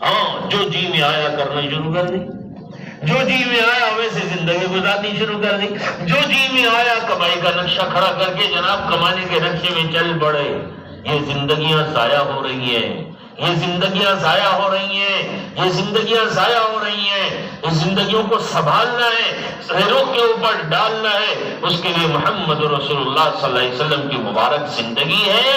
ہاں جو جی میں آیا کرنا شروع کر دی، جو جی میں آیا ویسے زندگی گزارنی شروع کر دی، جو جی میں آیا کمائی کا نقشہ کھڑا کر کے جناب کمانے کے نقشے میں چل پڑے۔ یہ زندگیاں ضائع ہو رہی ہیں، یہ زندگیاں ضائع ہو رہی ہیں، یہ زندگیاں ضائع ہو رہی ہیں۔ اس زندگیوں کو سنبھالنا ہے، سہروں کے اوپر ڈالنا ہے، اس کے لیے محمد رسول اللہ صلی اللہ علیہ وسلم کی مبارک زندگی ہے،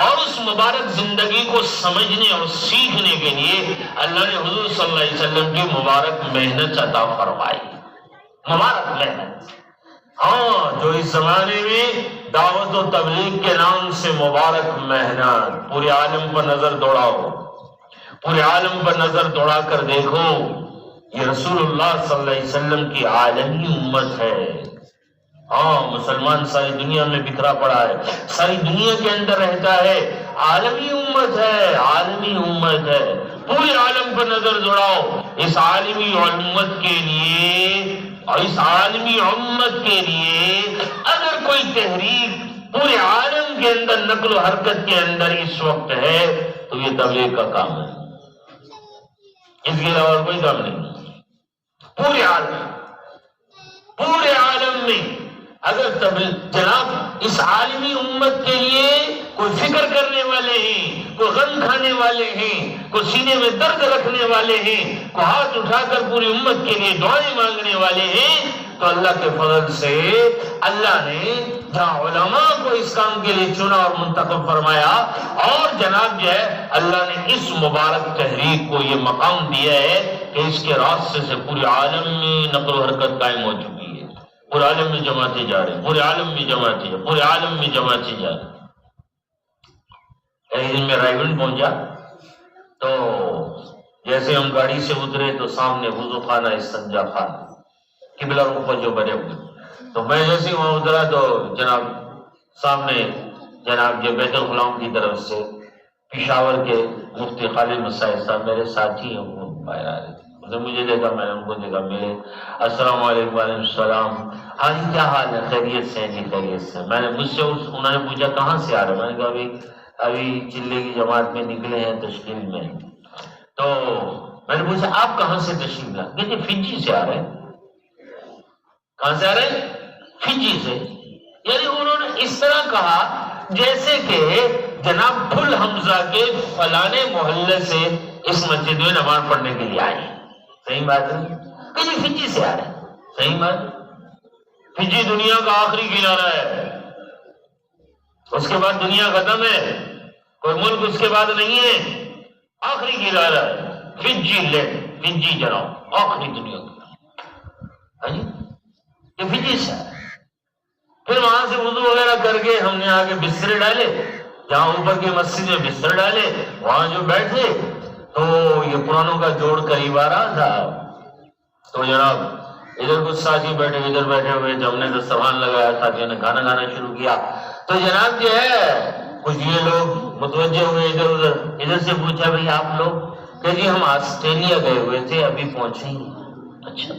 اور اس مبارک زندگی کو سمجھنے اور سیکھنے کے لیے اللہ نے حضور صلی اللہ علیہ وسلم کی مبارک محنت عطا فرمائی، مبارک محنت۔ ہاں جو اس زمانے میں دعوت و تبلیغ کے نام سے مبارک محنت، پورے عالم پر نظر دوڑاؤ، پورے عالم پر نظر دوڑا کر دیکھو، یہ رسول اللہ صلی اللہ علیہ وسلم کی عالمی امت ہے۔ ہاں مسلمان ساری دنیا میں بکھرا پڑا ہے، ساری دنیا کے اندر رہتا ہے، عالمی امت ہے، عالمی امت ہے۔ پورے عالم پر نظر دوڑاؤ، اس عالمی امت کے لیے اور اس عالمی امت کے لیے اگر کوئی تحریک پورے عالم کے اندر نقل و حرکت کے اندر اس وقت ہے تو یہ تبلیغ کا کام ہے، اس کے علاوہ کوئی کام نہیں۔ پورے عالم میں اگر جناب اس عالمی امت کے لیے کوئی فکر کرنے والے ہیں، کوئی غم کھانے والے ہیں، کوئی سینے میں درد رکھنے والے ہیں، کوئی ہاتھ اٹھا کر پوری امت کے لیے دعائیں مانگنے والے ہیں، تو اللہ کے فضل سے اللہ نے جہاں علماء کو اس کام کے لیے چنا اور منتخب فرمایا، اور جناب جو ہے اللہ نے اس مبارک تحریک کو یہ مقام دیا ہے کہ اس کے راستے سے پورے عالم میں نقل و حرکت قائم ہو چکی ہے، پورے عالم میں جماعتیں جا رہے ہیں، پورے عالم میں جماعتیں، پورے عالم میں جماعتیں جا رہے ہیں۔ ایک دن میں رائے گنج پہنچا تو جیسے ہم گاڑی سے اترے تو سامنے وضو خانہ استنجا خانہ قبلہ رخ جو بنے ہوئے، تو میں جیسے وہاں اترا تو جناب سامنے جناب جو بیت الخلاؤں کی طرف سے پشاور کے مفتی خالد مسائل صاحب میرے ساتھی ہیں، وہ باہر آ رہے تھے، مجھے دیکھا، میں نے ان کو دیکھا، ملے، السلام علیکم، وعلیکم السلام، ہاں جی کیا حال ہے، خیریت سے؟ جی خیریت سے۔ میں نے مجھ سے انہوں نے پوچھا کہاں سے آ رہے؟ میں نے کہا ابھی چلے کی جماعت میں نکلے ہیں تشکیل میں۔ تو میں نے پوچھا آپ کہاں سے تشکیل لائے؟ کہتے فجی سے آ رہے ہیں۔ کہاں سے آ رہے ہیں؟ فجی سے۔ یعنی انہوں نے اس طرح کہا جیسے کہ جناب پھل حمزہ کے فلانے محلے سے اس مسجد میں نماز پڑھنے کے لیے آئے ہیں۔ صحیح بات ہے کہ جی فجی سے آ رہے ہیں، صحیح بات۔ فجی دنیا کا آخری کنارہ ہے، اس کے بعد دنیا ختم ہے، کوئی ملک اس کے بعد نہیں ہے، آخری کنارہ ہے فجی لینڈ، فجی جناب آخری دنیا کا، یہ فجی سے۔ پھر وہاں سے وضو وغیرہ کر کے ہم نے آگے بستر ڈالے، جہاں اوپر کی مسجد میں بستر ڈالے، وہاں جو بیٹھے تو یہ پرانوں کا جوڑ قریب آ رہا تھا، تو جناب ادھر کچھ ساتھی بیٹھے ادھر بیٹھے ہوئے تھے، ہم نے دسترخوان لگایا، ساتھیوں نے کھانا کھانا شروع کیا، تو جناب جو ہے کچھ یہ لوگ متوجہ ہوئے ادھر ادھر، ادھر سے پوچھا بھئی آپ لوگ؟ کہ جی ہم آسٹریلیا گئے ہوئے تھے، ابھی پہنچے ہی۔ اچھا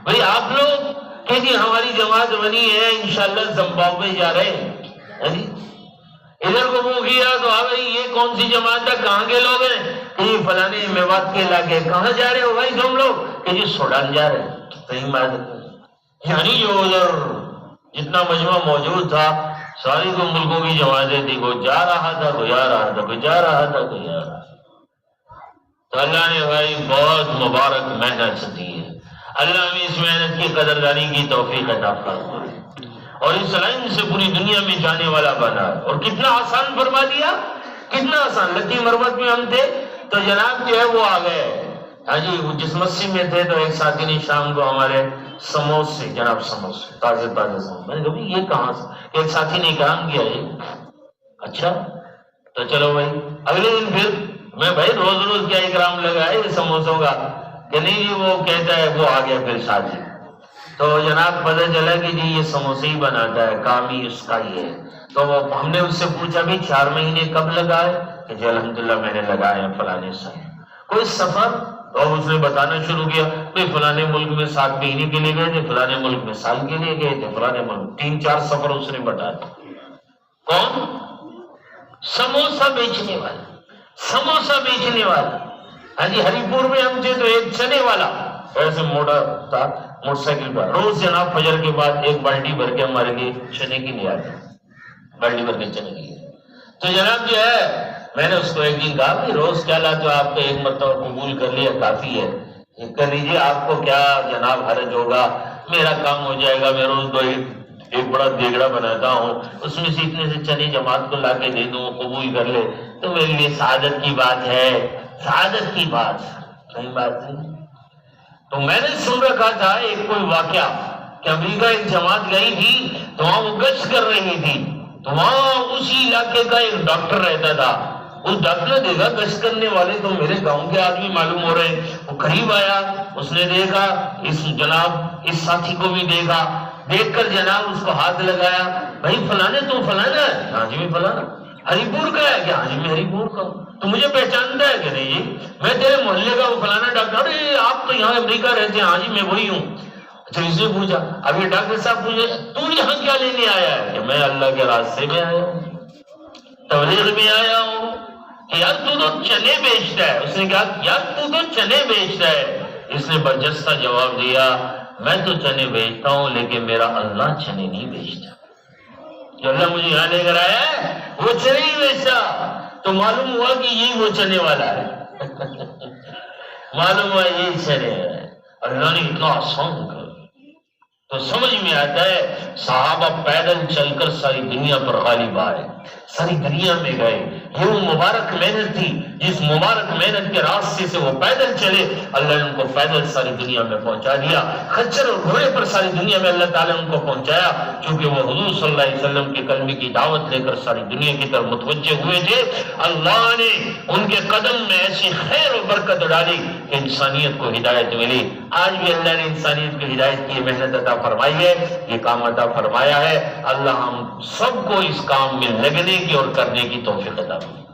بھئی آپ لوگ؟ کہ جی ہماری جماعت بنی ہے، انشاءاللہ زمبابوے جا رہے ہیں۔ ادھر کو منہ کیا تو بھائی یہ کون سی جماعت ہے، کہاں کے لوگ ہیں؟ کہ جی فلانے میوات کے علاقے۔ کہاں جا رہے ہو بھائی تم لوگ؟ کہ جی سوڈان جا رہے ہیں۔ صحیح بات ہے، یعنی جو ادھر جتنا مجمع موجود تھا ساری کو ملکوں کی جماعتیں تھی، کوئی جا رہا تھا، کوئی آ رہا تھا، کوئی جا رہا تھا، کوئی آ رہا تھا۔ تو اللہ نے بھائی بہت مبارک محنت دی ہے، اللہ نے اس محنت کی قدردانی کی توفیق عطا فرمائے اور اس لائن سے پوری دنیا میں جانے والا بنا، اور کتنا آسان فرما دیا، کتنا آسان۔ لکی مروت میں ہم تھے تو جناب جو ہے وہ آ گئے، ہاں جی وہ جس مسجد میں تھے تو ایک ساتھی نے شام کو ہمارے سموسے، جناب سموسے تازے تازے سموسے، میں نے کہا یہ کہاں سے؟ کہ ایک ساتھی نے اکرام کیا ہے۔ اچھا تو چلو بھائی اگلے دن پھر میں بھائی روز روز کیا اکرام لگا ہے سموسوں کا؟ کہ نہیں جی وہ کہتا ہے وہ آ گیا پھر ساتھی، تو جناب پتہ چلا کہ جی یہ سموسے ہی بناتا ہے، کام ہی اس کا ہی ہے۔ تو ہم نے اس سے پوچھا بھی 4 مہینے کب لگائے؟ کہ جی الحمدللہ میں نے لگائے ہیں فلانے سے۔ کوئی سفر؟ اور اس نے بتانا شروع کیا کہ فلانے ملک میں 7 مہینے کے لیے گئے تھے، فلانے ملک میں سال کے لیے گئے تھے، فلانے ملک 3-4 سفر اس نے بتایا۔ کون؟ سموسہ بیچنے والا، سموسہ بیچنے والا، ہاں جی ہری پور میں ہم تھے تو ایک چنے والا ایسے موٹا تھا موٹر سائیکل پر، روز جناب فجر کے بعد ایک بالٹی بھر کے ہمارے لیے چنے کی لے آتے، بالٹی بھر کے چنے کی. تو جناب جو ہے میں نے اس کو ایک دن کہا کہ روز کیا لاتے ہو، آپ کو ایک مرتبہ قبول کر لیا کافی ہے، کر لیجیے، آپ کو کیا جناب حرج ہوگا، میرا کام ہو جائے گا، میں روز ایک بڑا دیگڑا بناتا ہوں، اس میں سے اتنے سے چنے جماعت کو لا کے دے دوں، قبول کر لے تو میرے لیے سعادت کی بات ہے، سعادت کی بات صحیح بات نہیں. تو میں نے سن رکھا تھا ایک کوئی واقعہ کہ امریکہ ایک جماعت گئی تھی تو وہاں وہ گشت کر رہی تھی، تو وہاں اسی علاقے کا ایک ڈاکٹر رہتا تھا. اس ڈاکٹر نے دیکھا گشت کرنے والے تو میرے گاؤں کے آدمی معلوم ہو رہے ہیں، وہ قریب آیا، اس نے دیکھا اس ساتھی کو بھی دیکھا، دیکھ کر جناب اس کو ہاتھ لگایا، بھائی فلانے تم فلانا ہے؟ ہاں جی میں فلانا. ہری پور کا ہے کیا؟ ہاں جی میں ہری پور کا ہوں. تو مجھے پہچانتا ہے کہ نہیں جی میں تیرے محلے کا وہ فلانا ڈاکٹر. ارے آپ تو یہاں امریکہ رہتے ہیں؟ ہاں جی میں وہی ہوں. اچھا اس نے پوچھا، اب یہ ڈاکٹر صاحب پوچھے تو یہاں کیا لینے آیا ہے؟ کہ میں اللہ کے راستے میں آیا ہوں، تبلیغ میں آیا ہوں. کہ یار تو چنے بیچتا ہے. اس نے کہا یار تو چنے بیچتا ہے. اس نے برجستہ جواب دیا، میں تو چنے بیچتا ہوں لیکن میرا اللہ چنے نہیں بیچتا. جو اللہ مجھے یہاں لے کر آیا ہے وہ چنے ہی بیچتا. تو معلوم ہوا کہ یہی وہ چنے والا ہے. معلوم ہوا یہی چنے ہے. اللہ نے اتنا آسان کر تو سمجھ میں آتا ہے صحابہ پیدل چل کر ساری دنیا پر غالب آئے، ساری دنیا میں گئے. یہ وہ مبارک محنت تھی جس مبارک محنت کے راستے سے وہ پیدل چلے، اللہ نے ان کو پیدل ساری دنیا میں پہنچا دیا. خچر اور گھوڑے پر ساری دنیا میں اللہ تعالیٰ نے ان کو پہنچایا، کیونکہ وہ حضور صلی اللہ علیہ وسلم کے کلمے کی دعوت لے کر ساری دنیا کی طرف متوجہ ہوئے تھے. اللہ نے ان کے قدم میں ایسی خیر و برکت ڈالی کہ انسانیت کو ہدایت ملی. آج بھی اللہ نے انسانیت کو ہدایت کی محنت عطا فرمائی ہے، یہ کام عطا فرمایا ہے. اللہ ہم سب کو اس کام میں لگنے کی اور کرنے کی توفیق عطا فرمائے.